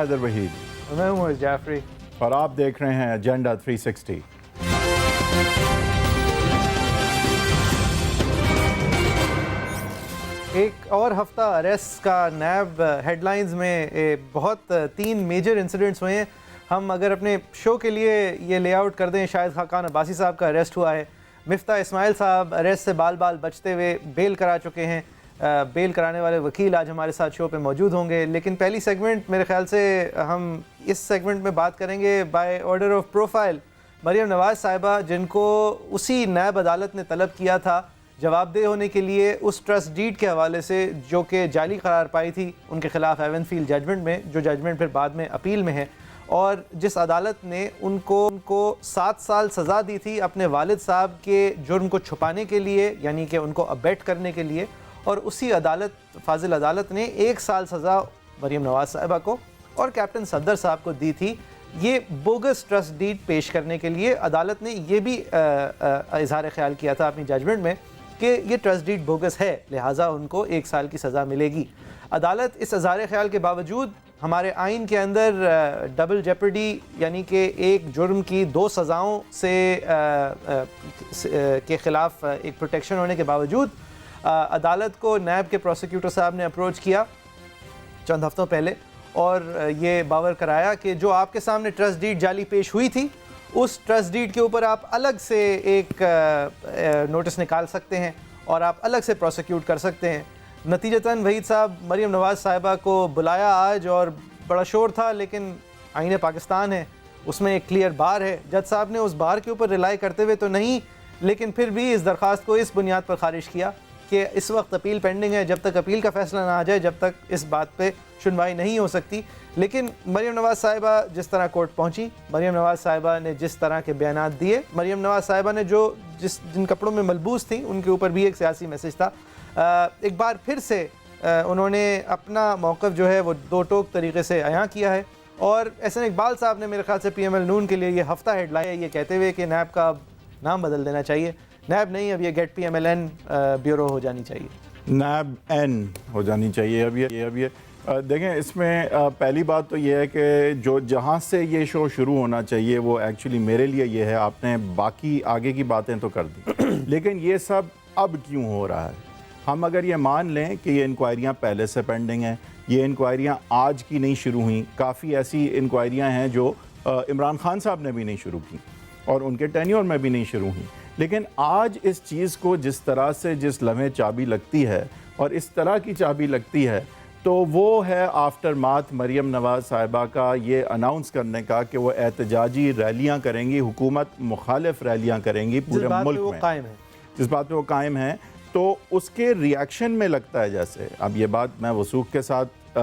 حیدر وحید، میں ہوں جعفری، اور آپ دیکھ رہے ہیں ایجنڈا 360۔ ایک اور ہفتہ اریسٹ کا نیب ہیڈ لائنز میں بہت 3 میجر انسیڈنٹس ہوئے ہیں۔ ہم اگر اپنے شو کے لیے یہ لے آؤٹ کر دیں، شاہد خاقان عباسی صاحب کا اریسٹ ہوا ہے، مفتاح اسماعیل صاحب اریسٹ سے بال بچتے ہوئے بیل کرا چکے ہیں، بیل کرانے والے وکیل آج ہمارے ساتھ شو پہ موجود ہوں گے۔ لیکن پہلی سیگمنٹ میرے خیال سے ہم اس سیگمنٹ میں بات کریں گے by order of profile Maryam Nawaz صاحبہ، جن کو اسی نیب عدالت نے طلب کیا تھا جواب دہ ہونے کے لیے اس ٹرسٹ ڈیڈ کے حوالے سے جو کہ جعلی قرار پائی تھی ان کے خلاف ایون فیلڈ ججمنٹ میں، جو ججمنٹ پھر بعد میں اپیل میں ہے، اور جس عدالت نے ان کو 7 سال سزا دی تھی اپنے والد صاحب کے جرم کو چھپانے کے لیے، یعنی کہ ان کو ابیٹ کرنے کے لیے، اور اسی عدالت فاضل عدالت نے 1 سال سزا مریم نواز صاحبہ کو اور کیپٹن صفدر صاحب کو دی تھی۔ یہ بوگس ٹرسٹ ڈیڈ پیش کرنے کے لیے عدالت نے یہ بھی اظہار خیال کیا تھا اپنی ججمنٹ میں کہ یہ ٹرسٹ ڈیڈ بوگس ہے، لہٰذا ان کو 1 سال کی سزا ملے گی۔ عدالت اس اظہار خیال کے باوجود ہمارے آئین کے اندر ڈبل جیپرڈی، یعنی کہ ایک جرم کی 2 سزاؤں سے کے خلاف ایک پروٹیکشن ہونے کے باوجود عدالت کو نیب کے پروسیکیوٹر صاحب نے اپروچ کیا چند ہفتوں پہلے اور یہ باور کرایا کہ جو آپ کے سامنے ٹرسٹ ڈیڈ جعلی پیش ہوئی تھی، اس ٹرسٹ ڈیڈ کے اوپر آپ الگ سے ایک نوٹس نکال سکتے ہیں اور آپ الگ سے پروسیکیوٹ کر سکتے ہیں۔ نتیجتاً وحید صاحب مریم نواز صاحبہ کو بلایا آج، اور بڑا شور تھا، لیکن آئین پاکستان ہے، اس میں ایک کلیئر بار ہے۔ جج صاحب نے اس بار کے اوپر ریلائی کرتے ہوئے تو نہیں، لیکن پھر بھی اس درخواست کو اس بنیاد پر خارج کیا کہ اس وقت اپیل پینڈنگ ہے، جب تک اپیل کا فیصلہ نہ آ جائے جب تک اس بات پہ سنوائی نہیں ہو سکتی۔ لیکن مریم نواز صاحبہ جس طرح کورٹ پہنچی، مریم نواز صاحبہ نے جس طرح کے بیانات دیے، مریم نواز صاحبہ نے جن کپڑوں میں ملبوس تھیں ان کے اوپر بھی ایک سیاسی میسج تھا۔ ایک بار پھر سے انہوں نے اپنا موقف جو ہے وہ 2 ٹوک طریقے سے عیاں کیا ہے، اور احسن اقبال صاحب نے میرے خیال سے پی ایم ایل نون کے لیے یہ ہفتہ ہیڈ لائن ہے یہ کہتے ہوئے کہ نیب کا نام بدل دینا چاہیے، نیب نہیں، اب یہ گیٹ پی ایم ایل این بیورو ہو جانی چاہیے، نیب این ہو جانی چاہیے۔ اب یہ دیکھیں، اس میں پہلی بات تو یہ ہے کہ جہاں سے یہ شو شروع ہونا چاہیے وہ ایکچولی میرے لیے یہ ہے، آپ نے باقی آگے کی باتیں تو کر دی، لیکن یہ سب اب کیوں ہو رہا ہے؟ ہم اگر یہ مان لیں کہ یہ انکوائریاں پہلے سے پینڈنگ ہیں، یہ انکوائریاں آج کی نہیں شروع ہوئیں، کافی ایسی انکوائریاں ہیں جو عمران خان صاحب نے بھی نہیں شروع کی اور ان کے ٹینیور میں بھی نہیں شروع ہوئیں، لیکن آج اس چیز کو جس طرح سے جس لمحے چابی لگتی ہے اور اس طرح کی چابی لگتی ہے، تو وہ ہے آفٹر ماتھ مریم نواز صاحبہ کا یہ اناؤنس کرنے کا کہ وہ احتجاجی ریلیاں کریں گی، حکومت مخالف ریلیاں کریں گی پورے ملک میں، جس بات پہ وہ قائم ہیں۔ تو اس کے ریاکشن میں لگتا ہے جیسے، اب یہ بات میں وثوق کے ساتھ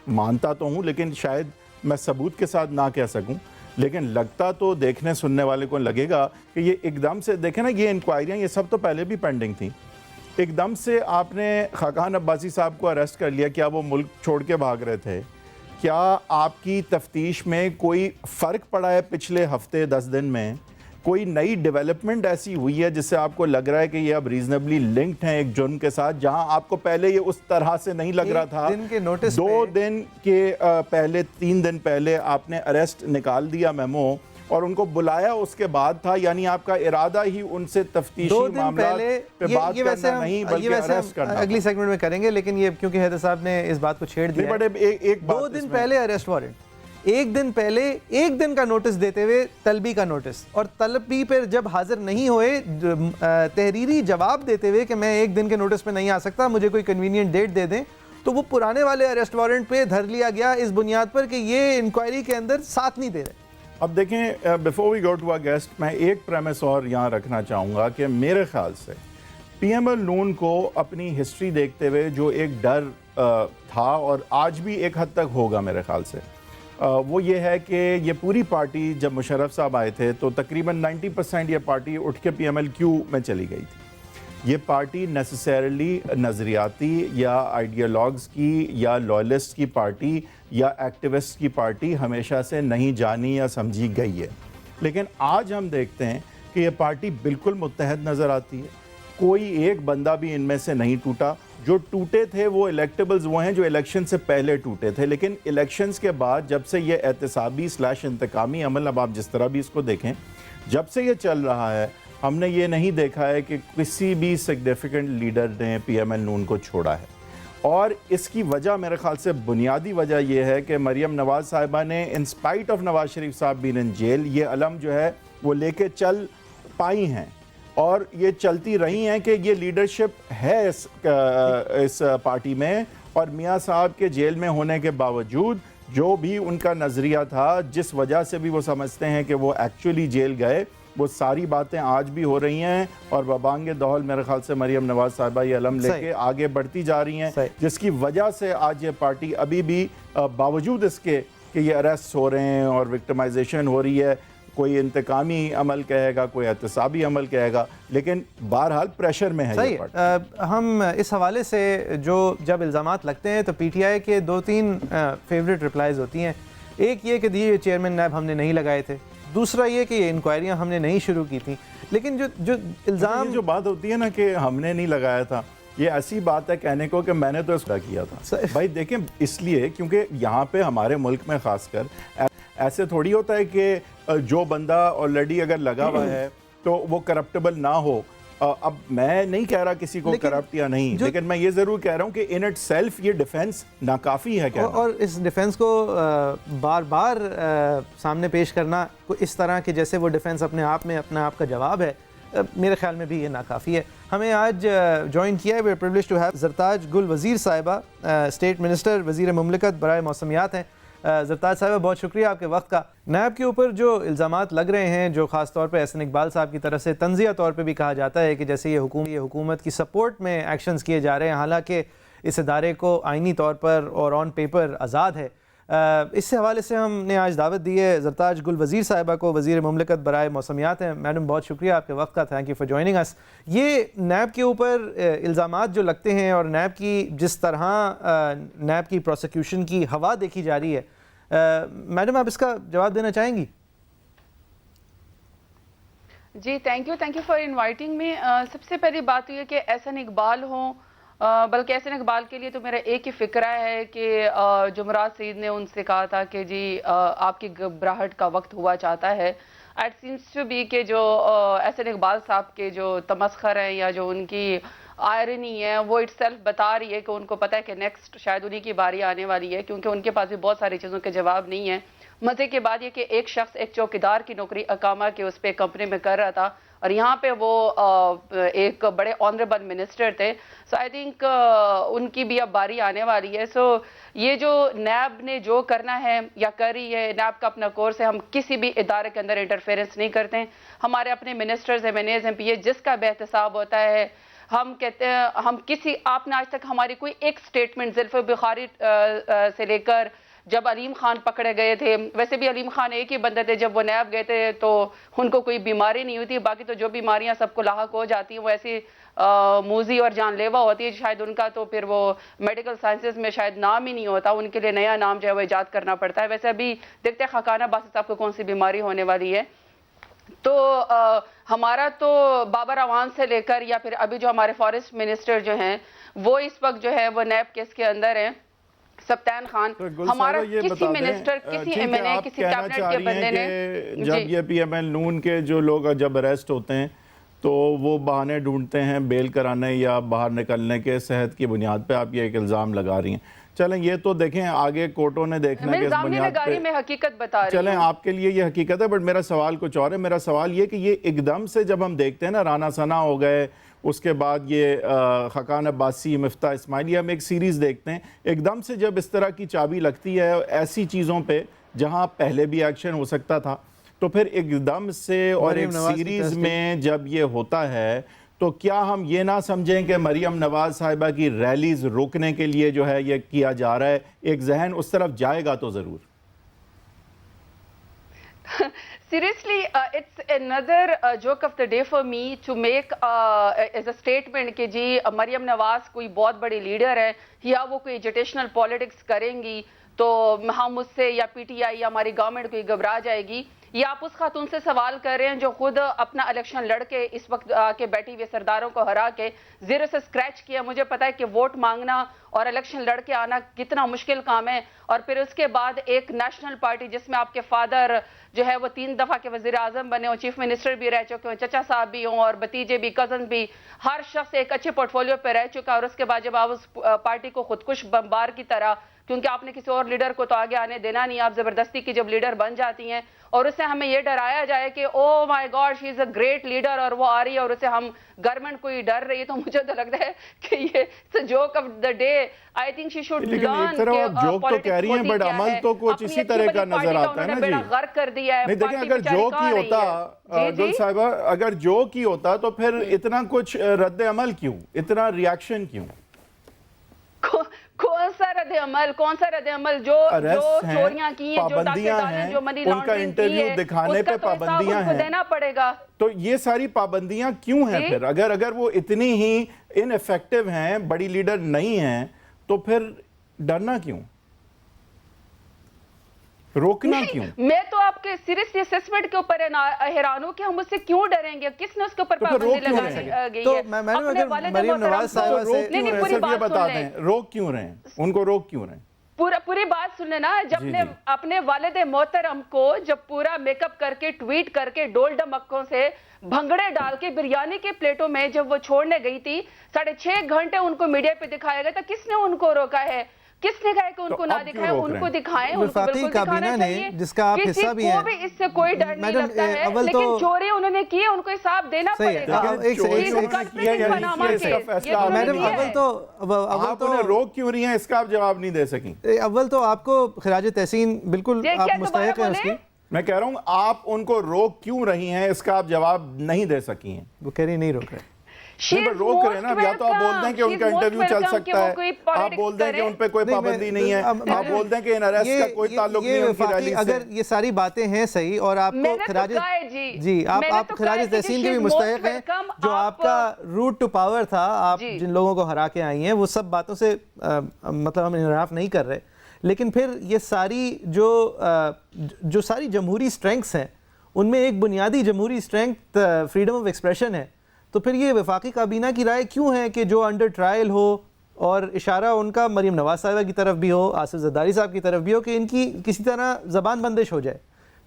مانتا تو ہوں لیکن شاید میں ثبوت کے ساتھ نہ کہہ سکوں، لیکن لگتا تو دیکھنے سننے والے کو لگے گا کہ یہ ایک دم سے، دیکھیں نا، یہ انکوائریاں یہ سب تو پہلے بھی پینڈنگ تھیں، ایک دم سے آپ نے خاقان عباسی صاحب کو اریسٹ کر لیا، کیا وہ ملک چھوڑ کے بھاگ رہے تھے؟ کیا آپ کی تفتیش میں کوئی فرق پڑا ہے پچھلے ہفتے 10 دن میں؟ کوئی نئی ڈیولپمنٹ ایسی ہوئی ہے جس سے آپ کو لگ رہا ہے کہ یہ اب ریزنبلی لنکڈ ہیں ایک جرم کے ساتھ، جہاں آپ کو پہلے یہ اس طرح سے نہیں لگ رہا تھا؟ 2 دن کے پہلے 3 دن پہلے آپ نے اریسٹ نکال دیا میمو اور ان کو بلایا اس کے بعد تھا، یعنی آپ کا ارادہ ہی ان سے تفتیشی معاملات پہ بات کرنا نہیں بلکہ اریسٹ کرنا۔ اگلی سیگمنٹ میں کریں گے، لیکن یہ کیونکہ حیدر صاحب نے اس بات کو چھیڑ دیا ہے، 2 دن پہلے اریسٹ وارنٹ، 1 دن پہلے 1 دن کا نوٹس دیتے ہوئے طلبی کا نوٹس، اور طلبی پر جب حاضر نہیں ہوئے تحریری جواب دیتے ہوئے کہ میں 1 دن کے نوٹس پہ نہیں آ سکتا، مجھے کوئی کنوینینٹ ڈیٹ دے دیں، تو وہ پرانے والے اریسٹ وارنٹ پہ دھر لیا گیا اس بنیاد پر کہ یہ انکوائری کے اندر ساتھ نہیں دے رہے۔ اب دیکھیں، before we go to our guest, میں ایک پریمس اور یہاں رکھنا چاہوں گا کہ میرے خیال سے پی ایم ایل نون کو اپنی ہسٹری دیکھتے ہوئے جو ایک ڈر تھا اور آج بھی ایک حد تک ہوگا میرے خیال سے، وہ یہ ہے کہ یہ پوری پارٹی جب مشرف صاحب آئے تھے تو تقریباً 90% یہ پارٹی اٹھ کے پی ایم ایل کیو میں چلی گئی تھی۔ یہ پارٹی نیسیسریلی نظریاتی یا آئیڈیالوگز کی یا لوائلسٹ کی پارٹی یا ایکٹیوسٹ کی پارٹی ہمیشہ سے نہیں جانی یا سمجھی گئی ہے، لیکن آج ہم دیکھتے ہیں کہ یہ پارٹی بالکل متحد نظر آتی ہے، کوئی ایک بندہ بھی ان میں سے نہیں ٹوٹا. جو ٹوٹے تھے وہ الیکٹیبلز وہ ہیں جو الیکشن سے پہلے ٹوٹے تھے, لیکن الیکشنز کے بعد جب سے یہ احتسابی / انتقامی عمل, اب آپ جس طرح بھی اس کو دیکھیں, جب سے یہ چل رہا ہے ہم نے یہ نہیں دیکھا ہے کہ کسی بھی سگنیفیکنٹ لیڈر نے پی ایم ایل نون کو چھوڑا ہے. اور اس کی وجہ میرے خیال سے بنیادی وجہ یہ ہے کہ مریم نواز صاحبہ نے in spite of Nawaz Sharif صاحب بین ان جیل یہ علم جو ہے وہ لے کے چل پائی ہیں, اور یہ چلتی رہی ہیں کہ یہ لیڈرشپ ہے اس پارٹی میں. اور میاں صاحب کے جیل میں ہونے کے باوجود جو بھی ان کا نظریہ تھا, جس وجہ سے بھی وہ سمجھتے ہیں کہ وہ ایکچولی جیل گئے, وہ ساری باتیں آج بھی ہو رہی ہیں. اور ببانگ دہل میرے خیال سے مریم نواز صاحبہ یہ علم لے کے آگے بڑھتی جا رہی ہیں, جس کی وجہ سے آج یہ پارٹی ابھی بھی باوجود اس کے کہ یہ اریسٹ ہو رہے ہیں اور وکٹمائزیشن ہو رہی ہے, کوئی انتقامی عمل کہے گا, کوئی احتسابی عمل کہے گا, لیکن بہرحال پریشر میں ہے یہ پارٹی. ہم اس حوالے سے جب الزامات لگتے ہیں تو پی ٹی آئی کے 2-3 فیوریٹ رپلائز ہوتی ہیں. ایک یہ کہ یہ چیئرمین نیب ہم نے نہیں لگائے تھے, دوسرا یہ کہ یہ انکوائریاں ہم نے نہیں شروع کی تھیں. لیکن جو الزام جو بات ہوتی ہے نا کہ ہم نے نہیں لگایا تھا, یہ ایسی بات ہے کہنے کو کہ میں نے تو اس کا کیا تھا. بھائی دیکھیں, اس لیے کیونکہ یہاں پہ ہمارے ملک میں خاص کر ایسے تھوڑی ہوتا ہے کہ جو بندہ آلریڈی اگر لگا ہوا ہے تو وہ کرپٹیبل نہ ہو. اب میں نہیں کہہ رہا کسی کو کرپٹ یا نہیں, لیکن میں یہ ضرور کہہ رہا ہوں کہ ان اٹ سیلف یہ ڈیفنس ناکافی ہے کہنا. اور اس ڈیفنس کو بار بار سامنے پیش کرنا اس طرح کہ جیسے وہ ڈیفنس اپنے آپ میں اپنا آپ کا جواب ہے, میرے خیال میں بھی یہ ناکافی ہے. ہمیں آج جوائن کیا ہے, we are privileged to have Zartaj Gul Wazir صاحبہ, اسٹیٹ منسٹر, وزیر مملکت برائے موسمیات ہیں. زرتاج صاحبہ بہت شکریہ آپ کے وقت کا. نیب کے اوپر جو الزامات لگ رہے ہیں, جو خاص طور پہ احسن اقبال صاحب کی طرف سے طنزیہ طور پہ بھی کہا جاتا ہے کہ جیسے یہ حکومت کی سپورٹ میں ایکشنز کیے جا رہے ہیں, حالانکہ اس ادارے کو آئینی طور پر اور آن پیپر آزاد ہے. اس سے حوالے سے ہم نے آج دعوت دی ہے زرتاج گل وزیر صاحبہ کو, وزیر مملکت برائے موسمیات ہیں. میڈم بہت شکریہ آپ کے وقت کا, تھینک یو فار جوائننگ اس. یہ نیب کے اوپر الزامات جو لگتے ہیں اور نیب کی جس طرح نیب کی پروسیکیوشن کی ہوا دیکھی جا رہی ہے, میڈم آپ اس کا جواب دینا چاہیں گی؟ جی تھینک یو فار انوائٹنگ میں. سب سے پہلی بات یہ ہے کہ احسن اقبال ہوں, بلکہ احسن اقبال کے لیے تو میرا ایک ہی فکرہ ہے کہ جمعرات سعید نے ان سے کہا تھا کہ جی آپ کی گھبراہٹ کا وقت ہوا چاہتا ہے. اٹ سیمس ٹو بی کہ جو احسن اقبال صاحب کے جو تمسخر ہیں یا جو ان کی آئرنی ہے وہ اٹ سیلف بتا رہی ہے کہ ان کو پتہ ہے کہ نیکسٹ شاید انہی کی باری آنے والی ہے, کیونکہ ان کے پاس بھی بہت ساری چیزوں کے جواب نہیں ہیں. مزے کے بعد یہ کہ ایک شخص ایک چوکیدار کی نوکری اقامہ کے اس پہ کمپنی میں کر رہا تھا, اور یہاں پہ وہ ایک بڑے آنریبل منسٹر تھے. سو آئی تھنک ان کی بھی اب باری آنے والی ہے. سو یہ جو نیب نے جو کرنا ہے یا کر رہی ہے, نیب کا اپنا کورس ہے, ہم کسی بھی ادارے کے اندر انٹرفیئرنس نہیں کرتے ہیں. ہمارے اپنے ministers, M N As, M P A, جس کا بھی احتساب ہوتا ہے ہم کہتے ہیں ہم آپ نے آج تک ہماری کوئی ایک سٹیٹمنٹ زلف بخاری سے لے کر جب علیم خان پکڑے گئے تھے, ویسے بھی علیم خان ایک ہی بندے تھے, جب وہ نیب گئے تھے تو ان کو کوئی بیماری نہیں ہوئی تھی, باقی تو جو بیماریاں سب کو لاحق ہو جاتی ہیں وہ ایسی موذی اور جان لیوا ہوتی ہے, شاید ان کا تو پھر وہ میڈیکل سائنسز میں شاید نام ہی نہیں ہوتا, ان کے لیے نیا نام جو ہے وہ ایجاد کرنا پڑتا ہے. ویسے ابھی دیکھتے ہیں خاقان عباسی صاحب کو کون سی بیماری ہونے والی ہے. تو ہمارا تو بابر اعوان سے لے کر یا پھر ابھی جو ہمارے فارسٹ منسٹر جو ہیں وہ اس وقت جو ہے وہ نیب کیس کے اندر ہیں, سبتین خان. ہمارا کسی منسٹر, کسی ایم این اے, کسی کیبنٹ کے بندے نے, جب یہ پی ایم ایل نون کے جو لوگ جب اریسٹ ہوتے ہیں تو وہ بہانے ڈھونڈتے ہیں بیل کرانے یا باہر نکلنے کے, صحت کی بنیاد پہ آپ یہ ایک الزام لگا رہی ہیں. چلیں یہ تو دیکھیں آگے کورٹوں نے دیکھنا ہے کہ اس بنیاد پہ, میں حقیقت بتا رہی ہوں. چلیں آپ کے لیے یہ حقیقت ہے, بٹ میرا سوال کچھ اور ہے. میرا سوال یہ کہ یہ ایک دم سے جب ہم دیکھتے ہیں نا, رانا ثنا ہو گئے, اس کے بعد یہ خاقان عباسی, مفتاح اسماعیلی, ہم ایک سیریز دیکھتے ہیں, ایک دم سے جب اس طرح کی چابی لگتی ہے ایسی چیزوں پہ جہاں پہلے بھی ایکشن ہو سکتا تھا, تو پھر ایک دم سے اور ایک سیریز میں جب یہ ہوتا ہے تو کیا ہم یہ نہ سمجھیں کہ مریم نواز صاحبہ کی ریلیز روکنے کے لیے جو ہے یہ کیا جا رہا ہے؟ ایک ذہن اس طرف جائے گا تو ضرور. Seriously, it's another joke of the day for me to make as a statement کہ جی مریم نواز کوئی بہت بڑی لیڈر ہے یا وہ کوئی ایجوٹیشنل پالیٹکس کریں گی تو ہم اس سے یا پی ٹی آئی یا ہماری گورنمنٹ کوئی گھبرا جائے گی. یہ آپ اس خاتون سے سوال کر رہے ہیں جو خود اپنا الیکشن لڑ کے اس وقت کے بیٹھی ہوئے سرداروں کو ہرا کے زیرو سے اسکریچ کیا. مجھے پتا ہے کہ ووٹ مانگنا اور الیکشن لڑ کے آنا کتنا مشکل کام ہے, اور پھر اس کے بعد ایک نیشنل پارٹی جس میں آپ کے فادر جو ہے وہ 3 دفعہ کے وزیر اعظم بنے ہوں, چیف منسٹر بھی رہ چکے ہوں, چچا صاحب بھی ہوں اور بھتیجے بھی, کزن بھی, ہر شخص ایک اچھے پورٹ فولیو پہ رہ چکا, اور اس کے بعد جب آپ اس پارٹی کو خودکش بمبار کی طرح, کیونکہ آپ نے کسی اور لیڈر کو تو آگے آنے دینا نہیں, آپ زبردستی کی جب لیڈر بن جاتی ہیں اور اس سے ہمیں یہ ڈرایا جائے کہ oh my God she is a great leader اور وہ آ رہی ہے اور اسے ہم گورنمنٹ کو ہی ڈر رہی ہے, تو مجھے تو لگتا ہے کہ یہ joke of the day. I think she should لیکن ایک طرح آپ جوک تو کہہ رہی ہیں بٹ عمل تو کچھ اسی طرح کا نظر آتا ہے نا جی. غرق کر دیا ہے. نہیں دیکھیں, اگر جوک ہی ہوتا گل صاحبہ, اگر جوک ہی ہوتا تو پھر اتنا کچھ رد عمل کیوں, اتنا ریاکشن کیوں؟ کون سا رد عمل, کون سا رد عمل؟ جو چوریاں کی ہیں, جو ڈاکے ڈالے, جو منی لانڈرنگ کی ہے, دکھانے پہ پابندیاں ہیں, دینا پڑے گا. تو یہ ساری پابندیاں کیوں ہیں پھر؟ اگر وہ اتنی ہی ان ایفیکٹو ہیں, بڑی لیڈر نہیں ہیں, تو پھر ڈرنا کیوں, روکنا کیوں؟ میں تو آپ کے سیریسلی اسسمنٹ کے اوپر حیران ہوں کہ ہم اس سے کیوں ڈریں گے, کس نے اس کے اوپر پابندی لگائی گئی ہے؟ تو میں مریم نواز صاحبہ سے صرف یہ بتا دیں, روک کیوں رہے ہیں ان کو, روک کیوں رہے ہیں؟ پوری بات سن لینا. جب نے اپنے والد محترم کو جب پورا میک اپ کر کے, ٹویٹ کر کے, ڈول ڈمکوں سے بھنگڑے ڈال کے بریانی کے پلیٹوں میں جب وہ چھوڑنے گئی تھی, 6.5 گھنٹے ان کو میڈیا پہ دکھایا گیا تھا. کس نے ان کو روکا ہے؟ کس نے کہا کہ ان کو نہ دکھائیں؟ ان کو دکھائیں, ان کو بالکل دکھانا چاہیے. جس کا آپ حصہ بھی ہیں, کسی کو بھی اس سے کوئی ڈر نہیں لگتا ہے, لیکن چوری انہوں نے کی ہے, ان کو حساب دینا پڑے گا. میڈم آپ انہیں روک کیوں رہی ہیں, اس کا آپ جواب نہیں دے سکیں. اول تو آپ کو خراج تحسین بالکل آپ مستحق ہیں اس کی. میں کہہ رہا ہوں آپ ان کو روک کیوں رہی ہیں, اس کا آپ جواب نہیں دے سکی ہیں. وہ کہہ رہی نہیں روک رہے, روک رہے نا. یا تو آپ بول دیں کہ ان کا انٹرویو چل سکتا ہے, آپ بول دیں کہ ان پہ کوئی پابندی نہیں ہے, آپ بول دیں کہ ان اریسٹ کا کوئی تعلق نہیں ان کی ریلی سے. اگر یہ ساری باتیں ہیں صحیح, اور آپ کو خراج جی آپ خراج تحسین کے بھی مستحق ہیں, جو آپ کا روٹ ٹو پاور تھا, آپ جن لوگوں کو ہرا کے آئی ہیں, وہ سب باتوں سے مطلب ہم انحراف نہیں کر رہے, لیکن پھر یہ ساری جو ساری جمہوری سٹرینگز ہیں, ان میں ایک بنیادی جمہوری سٹرینگتھ فریڈم آف ایکسپریشن ہے. تو پھر یہ وفاقی کابینہ کی رائے کیوں ہے کہ جو انڈر ٹرائل ہو, اور اشارہ ان کا مریم نواز صاحبہ کی طرف بھی ہو, آصف زرداری صاحب کی طرف بھی ہو, کہ ان کی کسی طرح زبان بندش ہو جائے,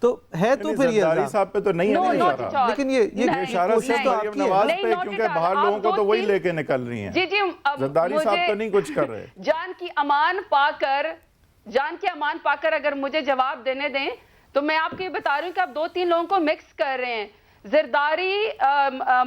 تو ہے تو پھر یہ زرداری صاحب پہ تو نہیں ہے اشارہ, لیکن یہ اشارہ صرف مریم نواز پہ, کیونکہ باہر لوگوں کو تو وہی لے کے نکل رہی ہیں. زرداری صاحب تو نہیں کچھ کر رہے. جان کی امان پا کر اگر مجھے جواب دینے دیں, تو میں آپ کو یہ بتا رہی ہوں کہ آپ 2-3 لوگوں کو مکس کر رہے ہیں. زرداری,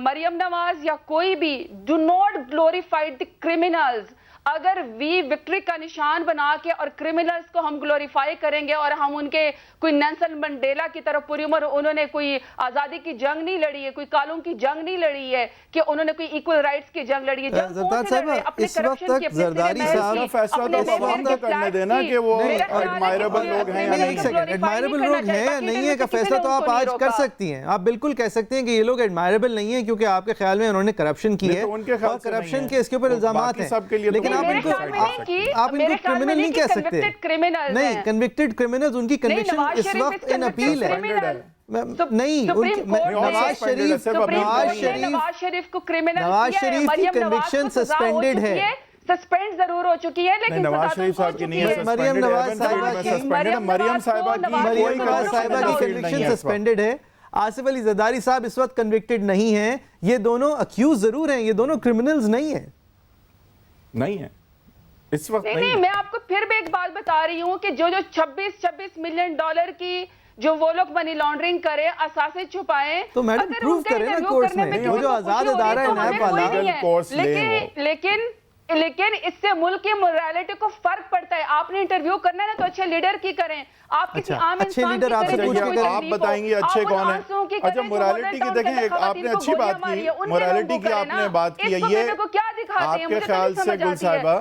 مریم نواز یا کوئی بھی, do not glorify the criminals. اگر وی وکٹری کا نشان بنا کے اور کرمنلز کو ہم گلوریفائی کریں گے, اور ہم ان کے کوئی نیلسن منڈیلا کی طرف پوری عمر انہوں نے کوئی آزادی کی جنگ نہیں لڑی ہے, کوئی قانون کی جنگ نہیں لڑی ہے, کہ انہوں نے کوئی ایکول رائٹس کی جنگ لڑی ہے. زرداری صاحب اس وقت تک زرداری صاحب کا فیصلہ تو عوام کو کرنے دینا کہ وہ ایڈمائربل لوگ ہیں یا نہیں. ایڈمائربل لوگ ہیں یا نہیں ہے کا فیصلہ تو آپ آج کر سکتی ہیں. آپ بالکل کہہ سکتے ہیں کہ یہ لوگ ایڈمائربل نہیں ہیں کیونکہ آپ کے خیال میں انہوں نے کرپشن کی ہے, اور کرپشن کے اس کے اوپر الزامات ہیں, لیکن آپ ان کو کرمنل نہیں کہہ سکتے. نہیں, کنوکٹڈ کرمنلز, ان کی کنوکشن اس وقت ان اپیل ہے. نہیں, نواز شریف کی کنوکشن سسپینڈڈ ہے, سسپینڈ ضرور ہو چکی ہے, لیکن نواز شریف صاحب کی نہیں ہے, مریم نواز صاحبہ کی کنوکشن سسپینڈڈ ہے. آصف علی زرداری صاحب اس وقت کنوکٹڈ نہیں ہیں. یہ دونوں اکیوز ضرور ہیں, یہ دونوں کرمنلز نہیں ہیں. نہیں ہے اس وقت. نہیں, میں آپ کو پھر بھی ایک بات بتا رہی ہوں کہ جو 26 ملین ڈالر کی جو وہ لوگ منی لانڈرنگ کرے, اثاثے چھپائیں, تو میڈم پروف کریں نا کورٹس میں, وہ جو آزاد ادارہ ہے نیب والا. لیکن اس سے ملک کی موریلٹی کو فرق پڑتا ہے. آپ نے انٹرویو کرنا ہے نا, تو اچھے لیڈر کی کریں. آپ کسی عام انسان کی آپ بتائیں گے اچھے کون ہیں. اچھا موریلٹی کی دیکھیں, آپ نے اچھی بات کی, موریلٹی کی آپ نے بات کی ہے. یہ آپ کے خیال سے گل صاحبہ,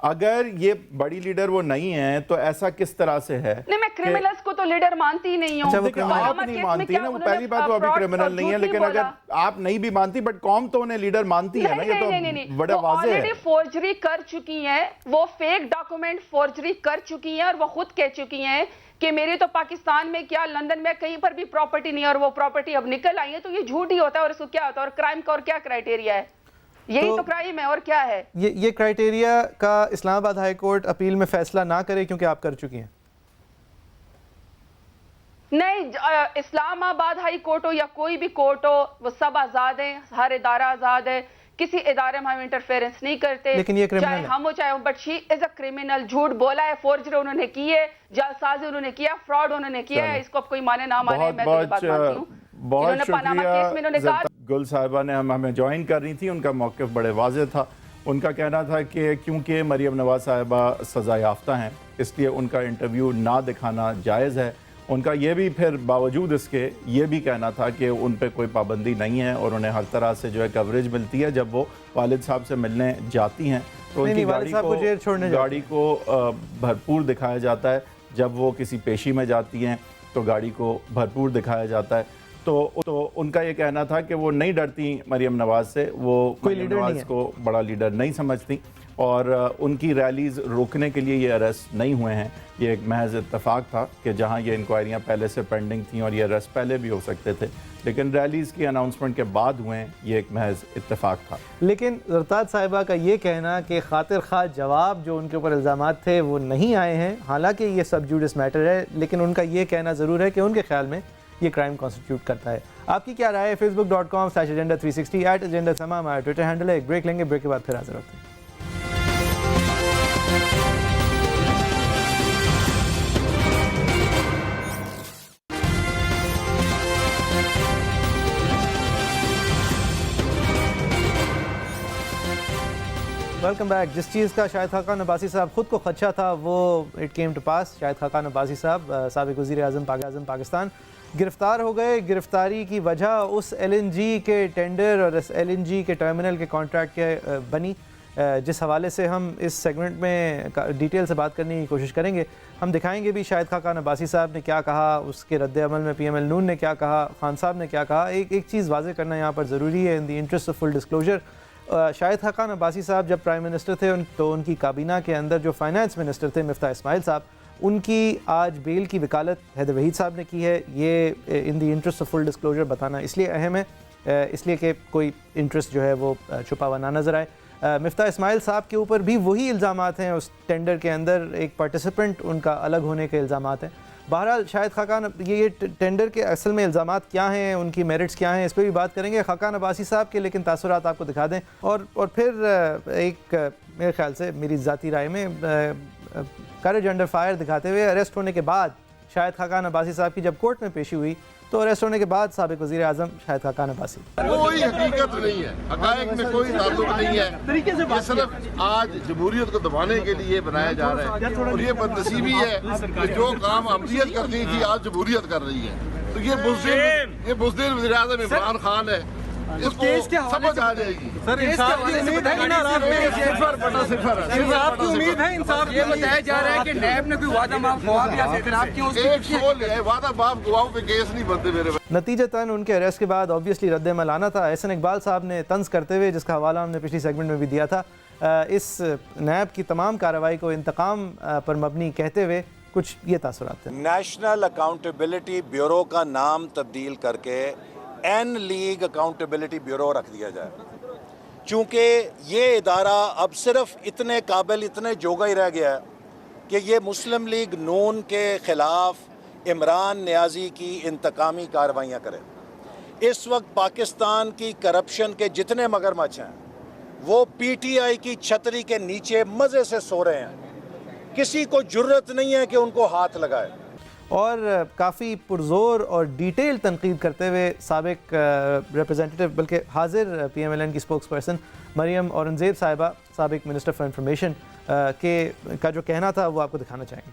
اگر یہ بڑی لیڈر وہ نہیں ہے تو ایسا کس طرح سے ہے؟ نہیں میں کرمنلز کو تو لیڈر مانتی ہی نہیں ہوں. آپ نہیں مانتی نا, وہ پہلی بات وہ ابھی کرمنل نہیں ہے, لیکن اگر آپ نہیں بھی مانتی بٹ قوم تو انہیں لیڈر مانتی ہے نا, یہ تو بڑا واضح ہے. آلریڈی فورجری کر چکی ہیں, وہ فیک ڈاکومنٹ فورجری کر چکی ہیں, اور وہ خود کہہ چکی ہیں کہ میری تو پاکستان میں کیا لندن میں کہیں پر بھی پراپرٹی نہیں ہے, اور وہ پراپرٹی اب نکل آئی ہے. تو یہ جھوٹ ہی ہوتا ہے, اور اس کو کیا ہوتا ہے, اور کرائم کا اور کیا کرائیٹیریا ہے؟ یہی تو کرائم ہے, اور کیا ہے؟ یہ کرائیٹیریا کا اسلام آباد ہائی کورٹ اپیل میں فیصلہ نہ کرے کیونکہ آپ کر چکی ہیں. نہیں, اسلام آباد ہائی کورٹ ہو یا کوئی بھی کورٹ ہو, وہ سب آزاد ہیں, ہر ادارہ آزاد ہے, کسی ادارے میں ہم انٹرفیرنس نہیں کرتے, لیکن یہ کرمنل چاہے ہم ہو چاہے ہم, but she is a criminal. جھوٹ بولا ہے, فورجری انہوں نے کی ہے, جعلسازی انہوں نے کیا, فراڈ انہوں نے کیا ہے. اس کو کوئی مانے نہ مانے, میں تو یہ بات مانتی ہوں. بہت شکریہ. گل صاحبہ نے ہمیں جوائن کر رہی تھی, ان کا موقف بڑے واضح تھا. ان کا کہنا تھا کہ کیونکہ مریم نواز صاحبہ سزا یافتہ ہیں اس لیے ان کا انٹرویو نہ دکھانا جائز ہے. ان کا یہ بھی پھر باوجود اس کے یہ بھی کہنا تھا کہ ان پہ کوئی پابندی نہیں ہے, اور انہیں ہر طرح سے جو ہے کوریج ملتی ہے جب وہ والد صاحب سے ملنے جاتی ہیں, تو ان کی گاڑی کو بھرپور دکھایا جاتا ہے. جب وہ کسی پیشی میں جاتی ہیں تو گاڑی کو بھرپور دکھایا جاتا ہے. تو ان کا یہ کہنا تھا کہ وہ نہیں ڈرتی مریم نواز سے, وہ مریم نواز کو بڑا لیڈر نہیں سمجھتی, اور ان کی ریلیز روکنے کے لیے یہ اریسٹ نہیں ہوئے ہیں. یہ ایک محض اتفاق تھا کہ جہاں یہ انکوائریاں پہلے سے پینڈنگ تھیں اور یہ اریسٹ پہلے بھی ہو سکتے تھے, لیکن ریلیز کی اناؤنسمنٹ کے بعد ہوئے ہیں, یہ ایک محض اتفاق تھا. لیکن زرتاج صاحبہ کا یہ کہنا کہ خاطر خواہ جواب جو ان کے اوپر الزامات تھے وہ نہیں آئے ہیں, حالانکہ یہ سب جوڈس میٹر ہے, لیکن ان کا یہ کہنا ضرور ہے کہ ان کے خیال میں یہ کرائم کانسٹیٹیوٹ کرتا ہے. آپ کی کیا رائے ہے؟ facebook.com/agenda360 @agendasama ہمارا ٹویٹر ہینڈل ہے. ایک بریک لیں گے, بریک کے بعد پھر حاضر ہوتے ہیں. Welcome back. جس چیز کا شاہد خاقان عباسی صاحب خود کو خدشہ تھا وہ اٹ کیم ٹو پاس. شاہد خاقان عباسی صاحب سابق وزیر اعظم پاکستان گرفتار ہو گئے. گرفتاری کی وجہ اس ایل این جی کے ٹینڈر اور اس ایل این جی کے ٹرمینل کے کانٹریکٹ کے بنی, جس حوالے سے ہم اس سیگمنٹ میں ڈیٹیل سے بات کرنے کی کوشش کریں گے. ہم دکھائیں گے بھی شاہد خاقان عباسی صاحب نے کیا کہا, اس کے رد عمل میں پی ایم ایل نون نے کیا کہا, خان صاحب نے کیا کہا. ایک چیز واضح کرنا یہاں پر ضروری ہے in the interest of full disclosure. Shahid Khaqan Abbasi صاحب جب پرائم منسٹر تھے تو ان کی کابینہ کے اندر جو فائنانس منسٹر تھے مفتاح اسماعیل صاحب, ان کی آج بیل کی وکالت حیدر وحید صاحب نے کی ہے. یہ in the interest of full disclosure بتانا اس لیے اہم ہے, اس لیے کہ کوئی انٹرسٹ جو ہے وہ چھپا ہوا نہ نظر آئے. مفتاح اسماعیل صاحب کے اوپر بھی وہی الزامات ہیں اس ٹینڈر کے اندر, ایک پارٹیسپنٹ ان کا الگ ہونے کے الزامات ہیں. بہرحال شاہد خاقان یہ ٹینڈر کے اصل میں الزامات کیا ہیں, ان کی میرٹس کیا ہیں, اس پہ بھی بات کریں گے خاقان عباسی صاحب کے, لیکن تاثرات آپ کو دکھا دیں. اور پھر ایک میرے خیال سے میری ذاتی رائے میں کریج انڈر فائر دکھاتے ہوئے اریسٹ ہونے کے بعد شاہد خاقان عباسی صاحب کی جب کورٹ میں پیشی ہوئی تو اریسٹ ہونے کے بعد سابق وزیر اعظم شاہد خاقان عباسی. کوئی حقیقت نہیں ہے, حقائق میں کوئی تعلق نہیں ہے, یہ صرف آج جمہوریت کو دبانے کے لیے بنایا جا رہا ہے, اور یہ بدنصیبی ہے کہ جو کام عملیت کرنی تھی آج جمہوریت کر رہی ہے. تو یہ بزدل وزیر اعظم عمران خان ہے, اس کو سمجھ آ جائے گی. سر انصاف کی امید ہے کہ انصاف کی امید ہے, انصاف یہ بتایا جا رہا ہے کہ نیب نے کوئی وعدہ معاف گواہ بھی حاصل کرا, آپ کیوں ایک سوال ہے, وعدہ معاف گواہوں پہ کیس نہیں بنتے میرے بھائی. نتیجتاً ان کے اریسٹ کے بعد آبویسلی رد عمل آنا تھا. احسن اقبال صاحب نے طنز کرتے ہوئے, جس کا حوالہ ہم نے پچھلی سیگمنٹ میں بھی دیا تھا, اس نیب کی تمام کارروائی کو انتقام پر مبنی کہتے ہوئے کچھ یہ تاثرات تھے. نیشنل اکاؤنٹیبلٹی بیورو کا نام تبدیل کر کے این لیگ اکاؤنٹیبلٹی بیورو رکھ دیا جائے, چونکہ یہ ادارہ اب صرف اتنے قابل اتنے جوگا ہی رہ گیا ہے کہ یہ مسلم لیگ نون کے خلاف عمران نیازی کی انتقامی کارروائیاں کرے. اس وقت پاکستان کی کرپشن کے جتنے مگرمچھ ہیں وہ پی ٹی آئی کی چھتری کے نیچے مزے سے سو رہے ہیں, کسی کو جرت نہیں ہے کہ ان کو ہاتھ لگائے. اور کافی پرزور اور ڈیٹیل تنقید کرتے ہوئے سابق ریپرزینٹیٹو بلکہ حاضر پی ایم ایل این کی اسپوکس پرسن مریم اورنگزیب صاحبہ, سابق منسٹر فار انفارمیشن کا جو کہنا تھا وہ آپ کو دکھانا چاہیں گے.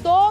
2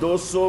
200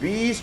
20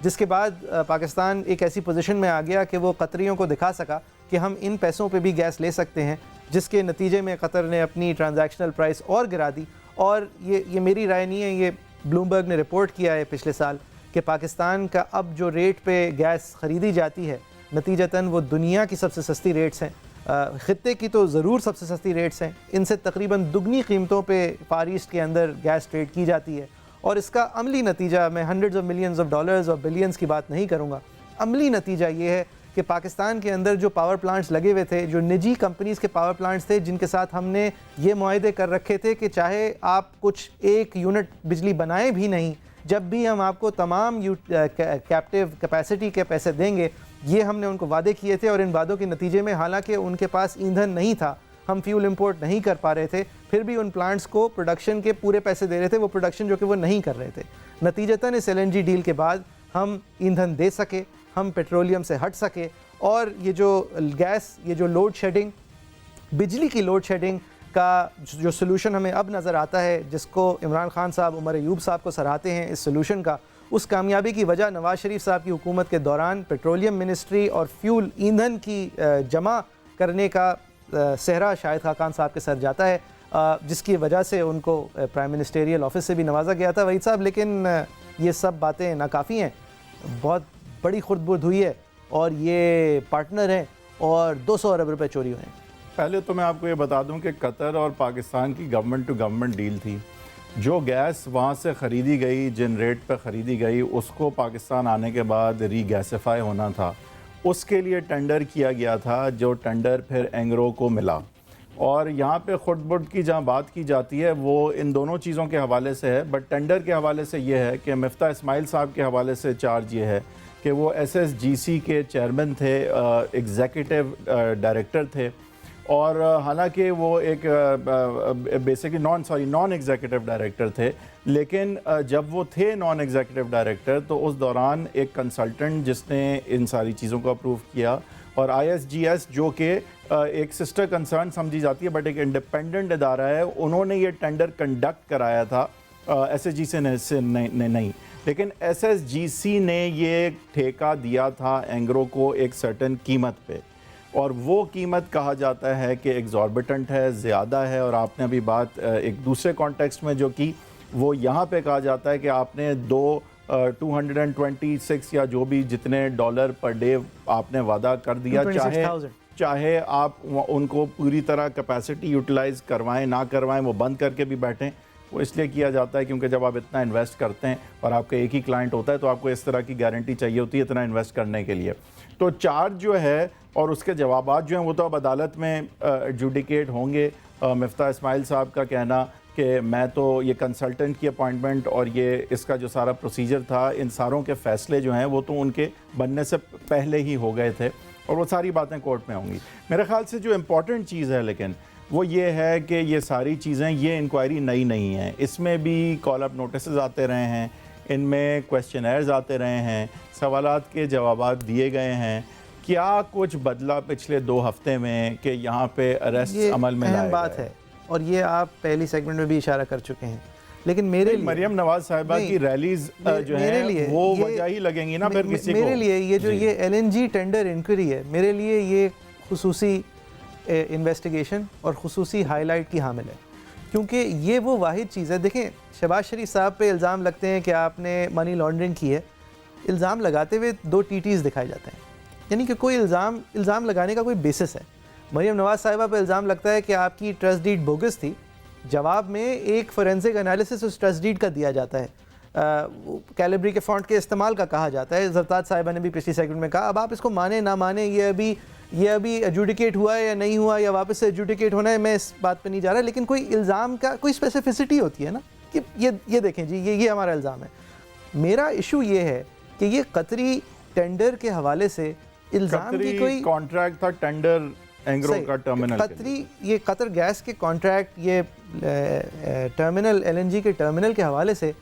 جس کے بعد پاکستان ایک ایسی پوزیشن میں آ گیا کہ وہ قطریوں کو دکھا سکا کہ ہم ان پیسوں پہ بھی گیس لے سکتے ہیں، جس کے نتیجے میں قطر نے اپنی ٹرانزیکشنل پرائس اور گرا دی. اور یہ میری رائے نہیں ہے، یہ بلومبرگ نے رپورٹ کیا ہے پچھلے سال کہ پاکستان کا اب جو ریٹ پہ گیس خریدی جاتی ہے نتیجتاً وہ دنیا کی سب سے سستی ریٹس ہیں. خطے کی تو ضرور سب سے سستی ریٹس ہیں، ان سے تقریباً دگنی قیمتوں پہ فار ایسٹ کے اندر گیس ٹریڈ کی جاتی ہے. اور اس کا عملی نتیجہ، میں hundreds of millions of dollars اور بلینز کی بات نہیں کروں گا، عملی نتیجہ یہ ہے کہ پاکستان کے اندر جو پاور پلانٹس لگے ہوئے تھے، جو نجی کمپنیز کے پاور پلانٹس تھے جن کے ساتھ ہم نے یہ معاہدے کر رکھے تھے کہ چاہے آپ کچھ ایک یونٹ بجلی بنائیں بھی نہیں، جب بھی ہم آپ کو تمام کیپٹیو کیپیسٹی کے پیسے دیں گے، یہ ہم نے ان کو وعدے کیے تھے. اور ان وعدوں کے نتیجے میں حالانکہ ان کے پاس ایندھن نہیں تھا، ہم فیول امپورٹ نہیں کر پا رہے تھے، پھر بھی ان پلانٹس کو پروڈکشن کے پورے پیسے دے رہے تھے، وہ پروڈکشن جو کہ وہ نہیں کر رہے تھے. نتیجتاً اس LNG ڈیل کے بعد ہم ایندھن دے سکے، ہم پیٹرولیم سے ہٹ سکے، اور یہ جو گیس، یہ جو لوڈ شیڈنگ، بجلی کی لوڈ شیڈنگ کا جو سلوشن ہمیں اب نظر آتا ہے، جس کو عمران خان صاحب، عمر ایوب صاحب کو سراہتے ہیں اس سلوشن کا، اس کامیابی کی وجہ نواز شریف صاحب کی حکومت کے دوران پیٹرولیم منسٹری اور فیول ایندھن کی جمع کرنے کا صحرا شاہد خاقان صاحب کے سر جاتا ہے، جس کی وجہ سے ان کو پرائم منسٹریل آفس سے بھی نوازا گیا تھا وحید صاحب. لیکن یہ سب باتیں ناکافی ہیں، بہت بڑی خرد برد ہوئی ہے، اور یہ پارٹنر ہیں اور 200 ارب روپے چوری ہوئے ہیں. پہلے تو میں آپ کو یہ بتا دوں کہ قطر اور پاکستان کی گورنمنٹ ٹو گورنمنٹ ڈیل تھی. جو گیس وہاں سے خریدی گئی، جن ریٹ پہ خریدی گئی، اس کو پاکستان آنے کے بعد ری گیسیفائی ہونا تھا. اس کے لیے ٹینڈر کیا گیا تھا، جو ٹینڈر پھر اینگرو کو ملا. اور یہاں پہ خرد برد کی جہاں بات کی جاتی ہے وہ ان دونوں چیزوں کے حوالے سے ہے، بٹ ٹینڈر کے حوالے سے یہ ہے کہ مفتاح اسماعیل صاحب کے حوالے سے چارج یہ ہے کہ وہ SSGC کے چیئرمین تھے، ایگزیکٹو ڈائریکٹر تھے، اور حالانکہ وہ ایک بیسکلی نان ایگزیکٹو ڈائریکٹر تھے، لیکن جب وہ تھے نان ایگزیکٹو ڈائریکٹر تو اس دوران ایک کنسلٹنٹ جس نے ان ساری چیزوں کو اپروو کیا، اور ISGS جو کہ ایک سسٹر کنسرن سمجھی جاتی ہے بٹ ایک انڈیپینڈنٹ ادارہ ہے، انہوں نے یہ ٹینڈر کنڈکٹ کرایا تھا SSGC سے نہیں. لیکن SSGC نے یہ ٹھیکہ دیا تھا اینگرو کو ایک سرٹن قیمت پہ، اور وہ قیمت کہا جاتا ہے کہ ایگزاربیٹنٹ ہے، زیادہ ہے. اور آپ نے ابھی بات ایک دوسرے کانٹیکسٹ میں جو کی، وہ یہاں پہ کہا جاتا ہے کہ آپ نے 226 یا جو بھی جتنے ڈالر پر ڈے آپ نے وعدہ کر دیا، چاہے آپ ان کو پوری طرح کیپیسٹی یوٹیلائز کروائیں نہ کروائیں، وہ بند کر کے بھی بیٹھیں. وہ اس لیے کیا جاتا ہے کیونکہ جب آپ اتنا انویسٹ کرتے ہیں اور آپ کا ایک ہی کلائنٹ ہوتا ہے تو آپ کو اس طرح کی گارنٹی چاہیے ہوتی ہے اتنا انویسٹ کرنے کے لیے. تو چارج جو ہے اور اس کے جوابات جو ہیں وہ تو اب عدالت میں ایڈجوڈیکیٹ ہوں گے. مفتاح اسماعیل صاحب کا کہنا کہ میں تو یہ کنسلٹنٹ کی اپوائنٹمنٹ اور یہ اس کا جو سارا پروسیجر تھا، ان ساروں کے فیصلے جو ہیں وہ تو ان کے بننے سے پہلے ہی ہو گئے تھے، اور وہ ساری باتیں کورٹ میں ہوں گی. میرے خیال سے جو امپورٹنٹ چیز ہے لیکن وہ یہ ہے کہ یہ ساری چیزیں، یہ انکوائری نئی نہیں ہیں، اس میں بھی کال اپ نوٹسز آتے رہے ہیں، ان میں کویسچنائرز آتے رہے ہیں، سوالات کے جوابات دیے گئے ہیں. کیا کچھ بدلا پچھلے 2 ہفتے میں کہ یہاں پہ اریسٹ عمل میں لائے گئے؟ یہ بات ہے، اور یہ آپ پہلی سیگمنٹ میں بھی اشارہ کر چکے ہیں. لیکن میرے لیے مریم نواز صاحبہ کی ریلیز جو ہیں وہ وجہ ہی لگیں گی نا پھر کسی کو. میرے لیے یہ جو یہ LNG ٹینڈر انکوائری ہے، میرے لیے یہ خصوصی انویسٹیگیشن اور خصوصی ہائی لائٹ کی حامل ہے، کیونکہ یہ وہ واحد چیز ہے. دیکھیں، شہباز شریف صاحب پہ الزام لگتے ہیں کہ آپ نے منی لانڈرنگ کی ہے. الزام لگاتے ہوئے 2 TTs دکھائے جاتے ہیں، یعنی کہ کوئی الزام لگانے کا کوئی بیسس ہے. مریم نواز صاحبہ پہ الزام لگتا ہے کہ آپ کی ٹرسٹ ڈیڈ بوگس تھی، جواب میں ایک فورینسک انالیسس اس ٹرسٹ ڈیڈ کا دیا جاتا ہے، کیلیبری کے فونٹ کے استعمال کا کہا جاتا ہے. زرتاج صاحبہ نے بھی پچھلی سیگمنٹ میں کہا. اب آپ اس کو مانیں نہ مانیں، یہ ابھی ایڈجوڈیکیٹ ہوا ہے یا نہیں ہوا یا واپس سے ایڈجوڈیکیٹ ہونا ہے، میں اس بات پہ نہیں جا رہا، لیکن کوئی الزام کا کوئی اسپیسیفسٹی ہوتی ہے نا کہ یہ دیکھیں جی یہ ہمارا الزام ہے. میرا ایشو یہ ہے کہ یہ قطری ٹینڈر کے حوالے سے الزام کی کوئی کانٹریکٹ تھا، ٹینڈر اینگرو کا ٹرمینل یہ قطر گیس کے کانٹریکٹ، یہ ٹرمینل LNG کے ٹرمینل کے حوالے سے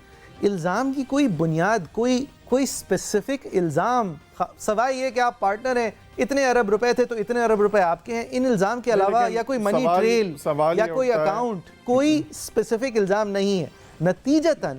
الزام کی کوئی بنیاد، کوئی اسپیسیفک الزام سوائے یہ کہ آپ پارٹنر ہیں، اتنے ارب روپے تھے تو اتنے ارب روپے آپ کے ہیں، ان الزام کے علاوہ یا کوئی منی ٹریل یا کوئی اکاؤنٹ، کوئی اسپیسیفک الزام نہیں ہے. نتیجتاً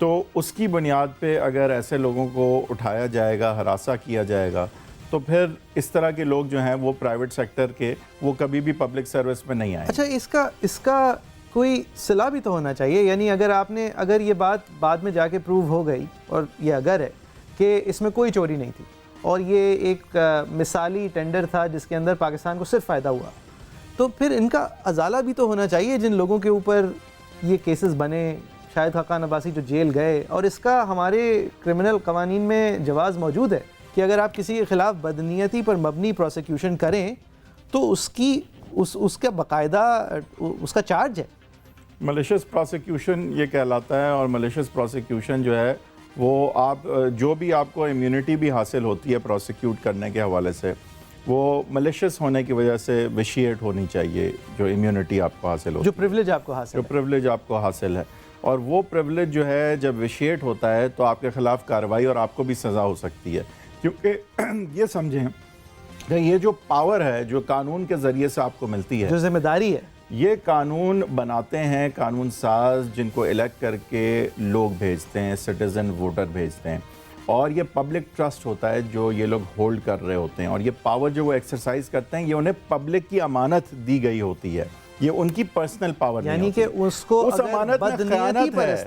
تو اس کی بنیاد پہ اگر ایسے لوگوں کو اٹھایا جائے گا، ہراساں کیا جائے گا، تو پھر اس طرح کے لوگ جو ہیں وہ پرائیویٹ سیکٹر کے وہ کبھی بھی پبلک سروس میں نہیں آئیں گے۔ اچھا اس کا کوئی صلاح بھی تو ہونا چاہیے، یعنی اگر یہ بات بعد میں جا کے پروو ہو گئی، اور یہ اگر ہے کہ اس میں کوئی چوری نہیں تھی اور یہ ایک مثالی ٹینڈر تھا جس کے اندر پاکستان کو صرف فائدہ ہوا، تو پھر ان کا ازالہ بھی تو ہونا چاہیے جن لوگوں کے اوپر یہ کیسز بنے، شاہد خاقان عباسی جو جیل گئے، اور اس کا ہمارے کرمنل قوانین میں جواز موجود ہے کہ اگر آپ کسی کے خلاف بدنیتی پر مبنی پروسیکیوشن کریں تو اس کا باقاعدہ اس کا چارج ہے۔ ملیشیس پروسیکیوشن یہ کہلاتا ہے، اور ملیشیس پروسیکیوشن جو ہے وہ آپ جو بھی آپ کو امیونٹی بھی حاصل ہوتی ہے پروسیکیوٹ کرنے کے حوالے سے، وہ ملیشیس ہونے کی وجہ سے ویشیٹ ہونی چاہیے، جو امیونٹی آپ کو حاصل ہوتی ہے، جو پریولیج آپ کو حاصل ہے، جو پریولیج آپ کو حاصل ہے، اور وہ پریولیج جو ہے جب ویشیٹ ہوتا ہے تو آپ کے خلاف کارروائی اور آپ کو بھی سزا ہو سکتی ہے، کیونکہ یہ سمجھیں کہ یہ جو پاور ہے جو قانون کے ذریعے سے آپ کو ملتی ہے، جو ذمہ داری ہے، یہ قانون بناتے ہیں قانون ساز جن کو الیکٹ کر کے لوگ بھیجتے ہیں، سٹیزن ووٹر بھیجتے ہیں، اور یہ پبلک ٹرسٹ ہوتا ہے جو یہ لوگ ہولڈ کر رہے ہوتے ہیں، اور یہ پاور جو وہ ایکسرسائز کرتے ہیں یہ انہیں پبلک کی امانت دی گئی ہوتی ہے، یہ ان کی پرسنل پاور نہیں ہوتی، یعنی کہ اس کو اس امانت میں خیانت ہے،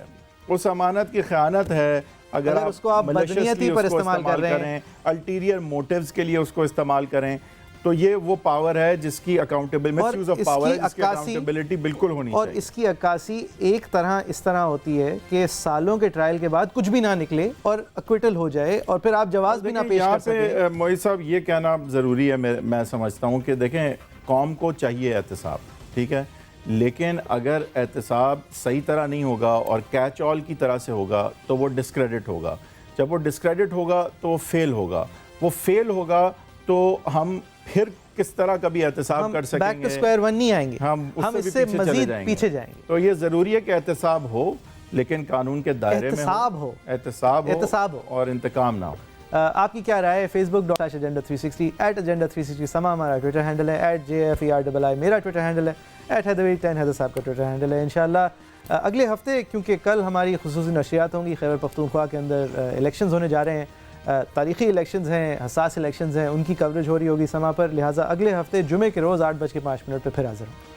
اس امانت کی خیانت ہے اگر اس کو آپ بدنیتی پر استعمال کر رہے ہیں، الٹیریئر موٹیوز کے لیے اس کو استعمال کریں، تو یہ وہ پاور ہے جس کی مس یوز آف پاور ہے، جس کی اکاؤنٹیبلٹی بالکل ہونی چاہیے، اور اس کی عکاسی ایک طرح اس طرح ہوتی ہے کہ سالوں کے ٹرائل کے بعد کچھ بھی نہ نکلے اور اکویٹل ہو جائے اور پھر آپ جواز بھی نہ پیش کر سکیں۔ یہاں پہ معید صاحب یہ کہنا ضروری ہے، میں سمجھتا ہوں کہ دیکھیں قوم کو چاہیے احتساب، ٹھیک ہے، لیکن اگر احتساب صحیح طرح نہیں ہوگا اور کیچ آل کی طرح سے ہوگا تو وہ ڈسکریڈٹ ہوگا، جب وہ ڈسکریڈٹ ہوگا تو وہ فیل ہوگا تو ہم پھر کس طرح کبھی احتساب کر سکیں گے، بیک ٹو اسکوائر ون نہیں آئیں گے، ہم اس سے مزید پیچھے جائیں گے۔ تو یہ ضروری ہے کہ احتساب ہو لیکن قانون کے دائرے میں احتساب ہو اور انتقام نہ ہو۔ آپ کی کیا رائے ہے؟ facebook.com/agenda360 @agenda360 سما ہمارا ٹویٹر ہینڈل ہے، @JFERII میرا ٹویٹر ہینڈل ہے، @Heather10 حیدر صاحب کا ٹویٹر ہینڈل ہے۔ انشاءاللہ اگلے ہفتے، کیونکہ کل ہماری خصوصی نشریات ہوں گی، خیبر پختونخوا کے اندر الیکشنز ہونے جا رہے ہیں، تاریخی الیکشنز ہیں، حساس الیکشنز ہیں، ان کی کوریج ہو رہی ہوگی سما پر، لہٰذا اگلے ہفتے جمعے کے روز 8:05 پہ پھر حاضر ہوں۔